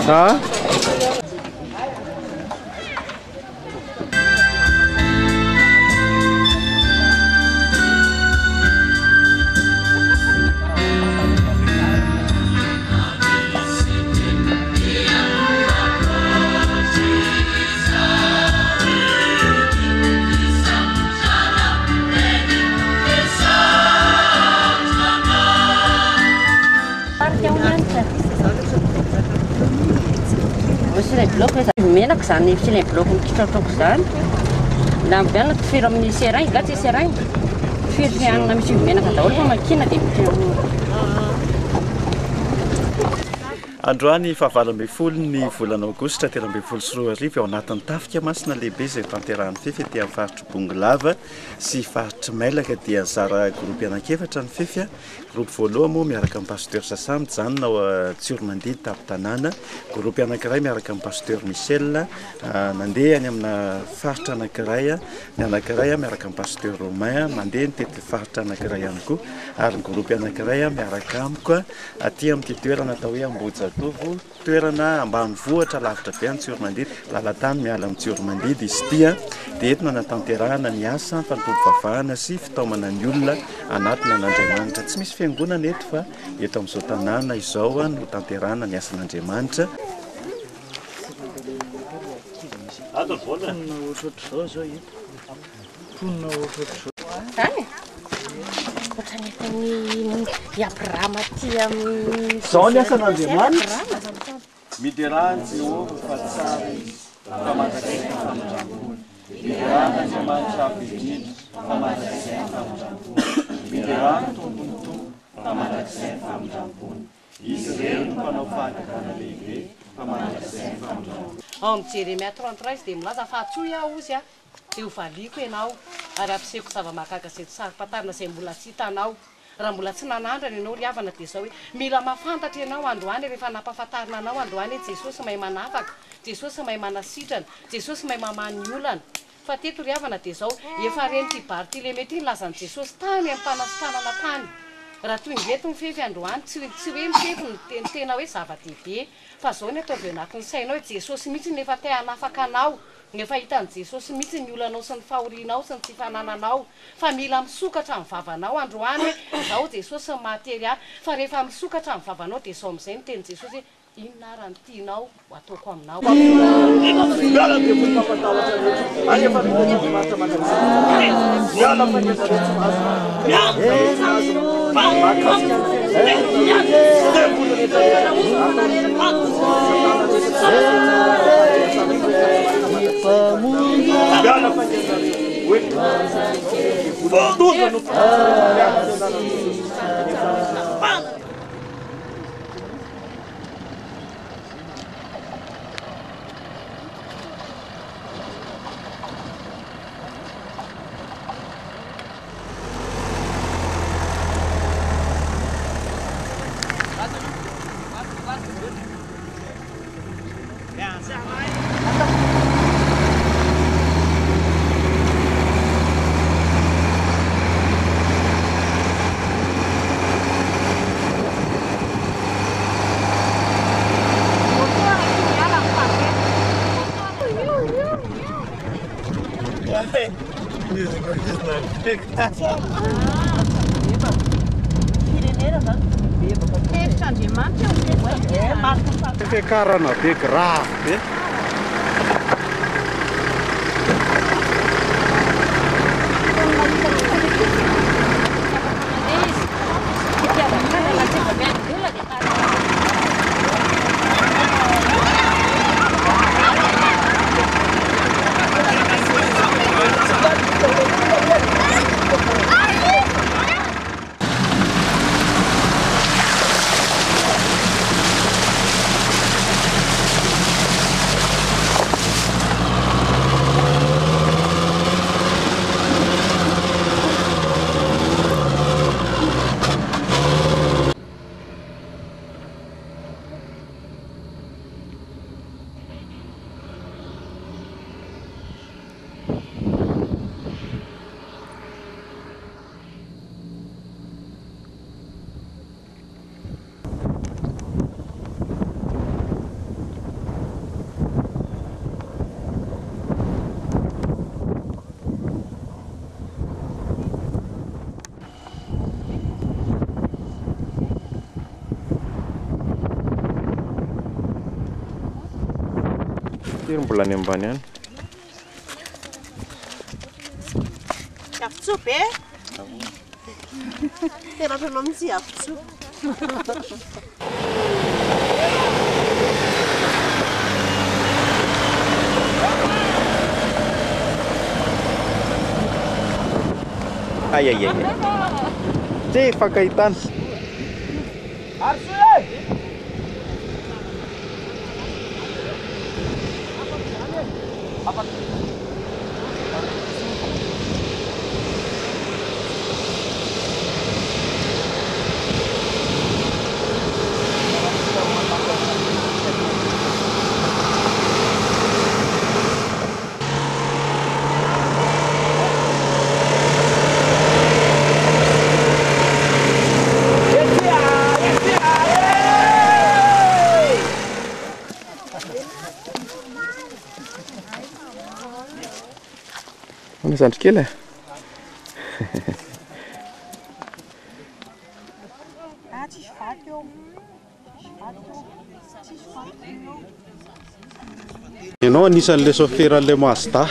Hả? Menaka zany filay bloc mikitratrako zany na mbiana tofiry amin'ny seraing gatsy seraing tofiry fianana misy menaka daholo fa makina dia Androany fahavalo ambin'ny folo ny volana aogositra 2024 ao anatin'ny tafika masina lehibe izay tanterahan'ny fefy etỳ amin'ny faritra Bongolava sy faritra Mailaka dia zara gropy anankefatra ny fefy. Gropy voalohany moa miaraka amin'ny pasteur Sasam mijanona ao Tsiormandidy tampon-tanàna. Gropy anankiray miaraka amin'ny pasteur Michel nandeha any amina faritra anankiray, ny anankiray miaraka amin'ny pasteur Romain mandeha nitety faritra anankiray ihany koa, ary ny gropy anankiray miaraka amiko aty amin'ity toerana atao hoe Ambojatovo, toerana ambanivohitra lavitra be any Tsiormandidy, lalatany miala amin'ny Tsiormandidy izy ity dia entina natanterahana ny asa fampivavahana sy fitaomana ny olona anatina an'Andriamanitra. Tsy misy fiangonana eto fa eto amin'izao tanàna izao no tanterahana ny asan'Andriamanitra. Zao ny asan'Andriamanitra. Miderahany Jehovah fa tsara izy, fa mandrakizay famindrampoana. Miderahany Andriamanitra ampidindra, fa mandrakizay famindrampoana. Miderahany tompony tompo, fa mandrakizay famindrampoana. Izy ireo no mpanao fahagagana lehibe, fa mandrakizay famindrampoana. Ao amin'ny Jeremia 33 dia milaza fa atsoy aho ozy dia ho valiko ianao ary ampisehoako zava-mahagaga izay sarim-patarina izay mbola tsy hitanao. Raha mbola tsy nanandrana ianao ry havana dia izao hoe mila mahafantatra ianao androany rehefa nampahafantarina anao androany Jesosy mahay manafaka, Jesosy mahay manasitrana, Jesosy mahay mamany olana. Fa teto ry havana dia izao efa reny ty bary ty le mety nilazan'i Jesosy tany amin'ny tanana tany. Raha toy ngeto mifefy androany tsy hoe mifefy ny tena hoe zava-dehibe fa zao ny ataovy anatin'ny sainao Jesosy mihitsy nefa te hanafaka anao. Nefa hitan'i Jesosy mihitsy ny olanao sy ny fahorianao sy ny tsy fanananao, fa mila misokatra amin'ny vavanao androany hoe izao Jesosy ny matery ahy, fa rehefa misokatra amin'ny vavanao dia izao amin'izay ny teny Jesosy hoe inona raha ny tianao ho ataoko aminao. Fiakarana be grave be. mbola any ambany any. Avotso be. Tena tanao mihitsy avotso. Ai ai ai. Cik pakaitan. Zandry kely e. Ianao anisan'le chauffeuran'le Mazda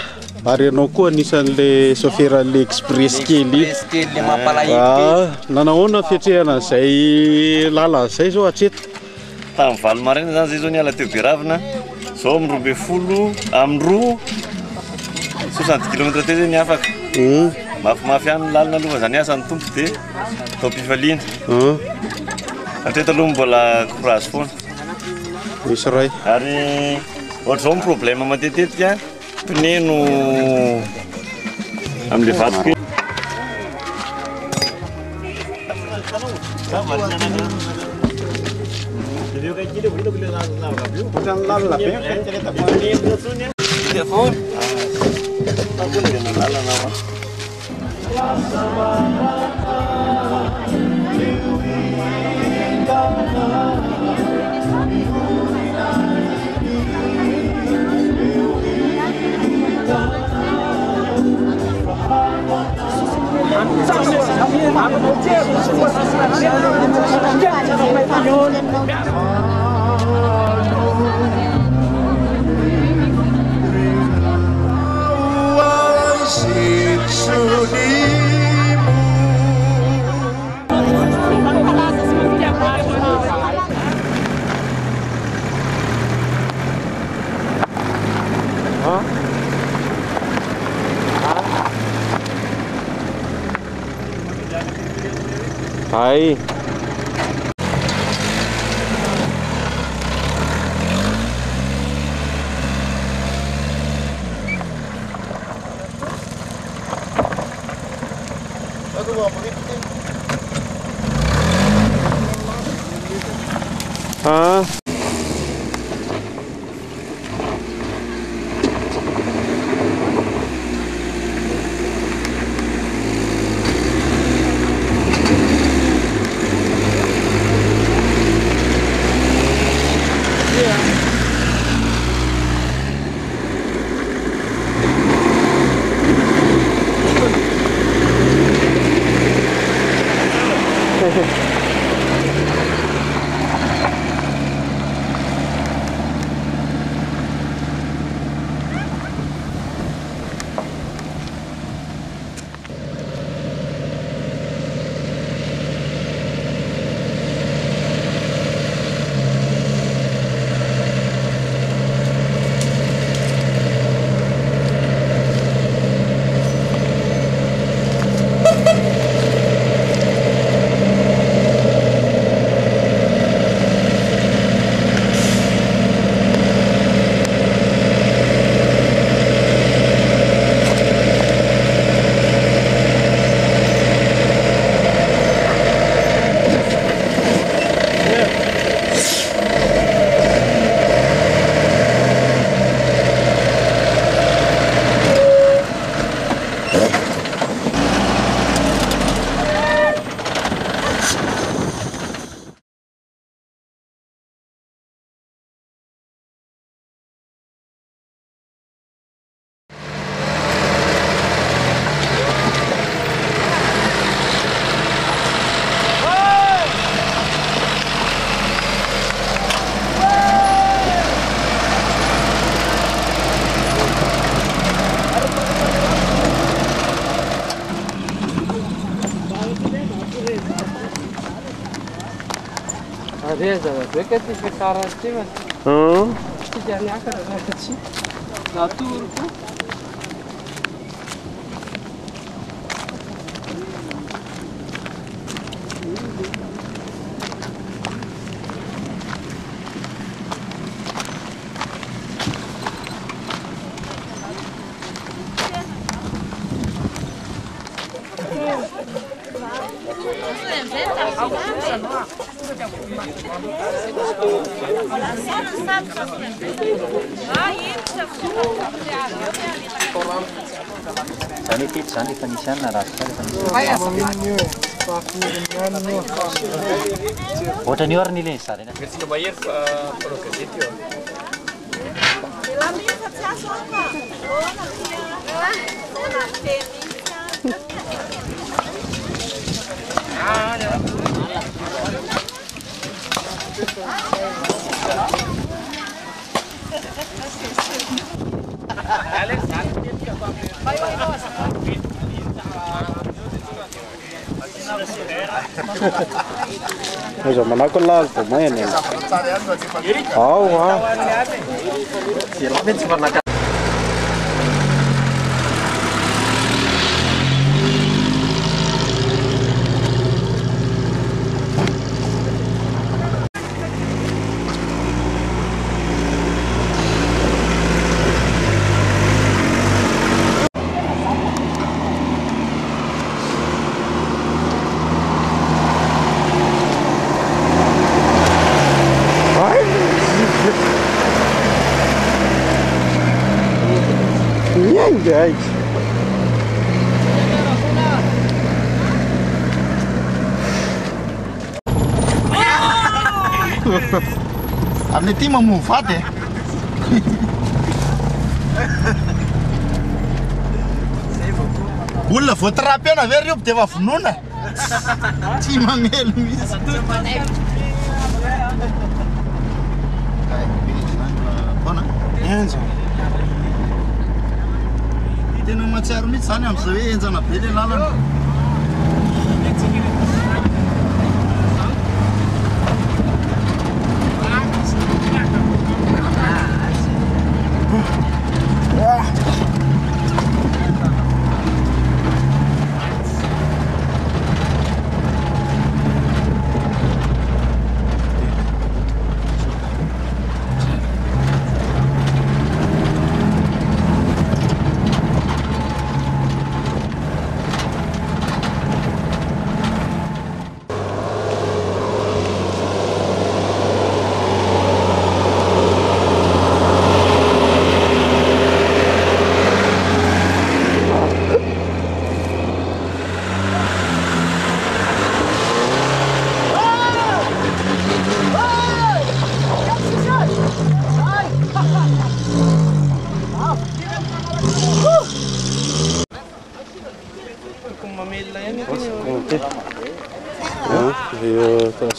ary ianao koa anisan'le chauffeuran'le Express kely. Nanahoana fiatrehana izay lalana izay zao hatreto? Tamin'ny valo maraina zany zay zao niala teo Beravina. Zao amin'ny 12 amin'ny 60 km teo zay niafaka. Mafimafy any lalana aloha zany asa ny tompo dia tao am-pifaliana. Hatreto aloha mbola courage foana. Misy ray. Ary ohatr'izao ny problème matetetika pneu no amin'le vato. Ai. Reza beka ty fiakarany ty mas. Ty janiaka raha tsy. Natoro ko. Zany ty zany efa nisy any na raha ohatra ny orany ilay zany Metsika mahery fa panao gazety io. Mas manako lago po mayan yan. Oo ha. Yan guys. Amin'ny ty mamovaty olona voatrapena ve reo de efa vonona tsy mamelo mihitsy tena matsiaro mihitsy zany am'izao hoe enjana be le lalana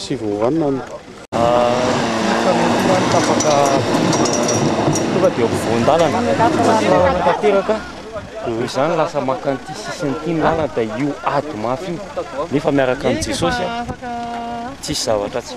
sivoanana tapaka tonga dia voan-dalana tanteraka izany lasa makany ty sisiny ty ny lalana da io ady mafy io nefa miaraka amin'ny Jesosy tsisy zavatra tsy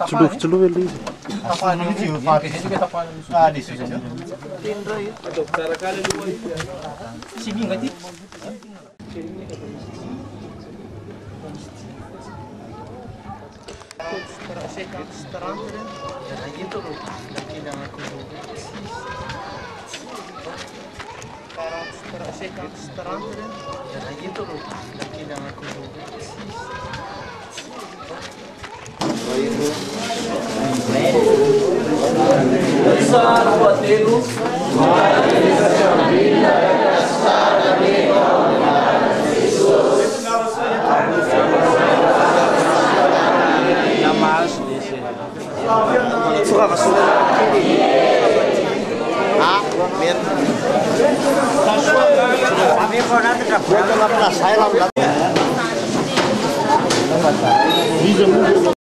Tsilofitsilo ilay izy. Salve Avevo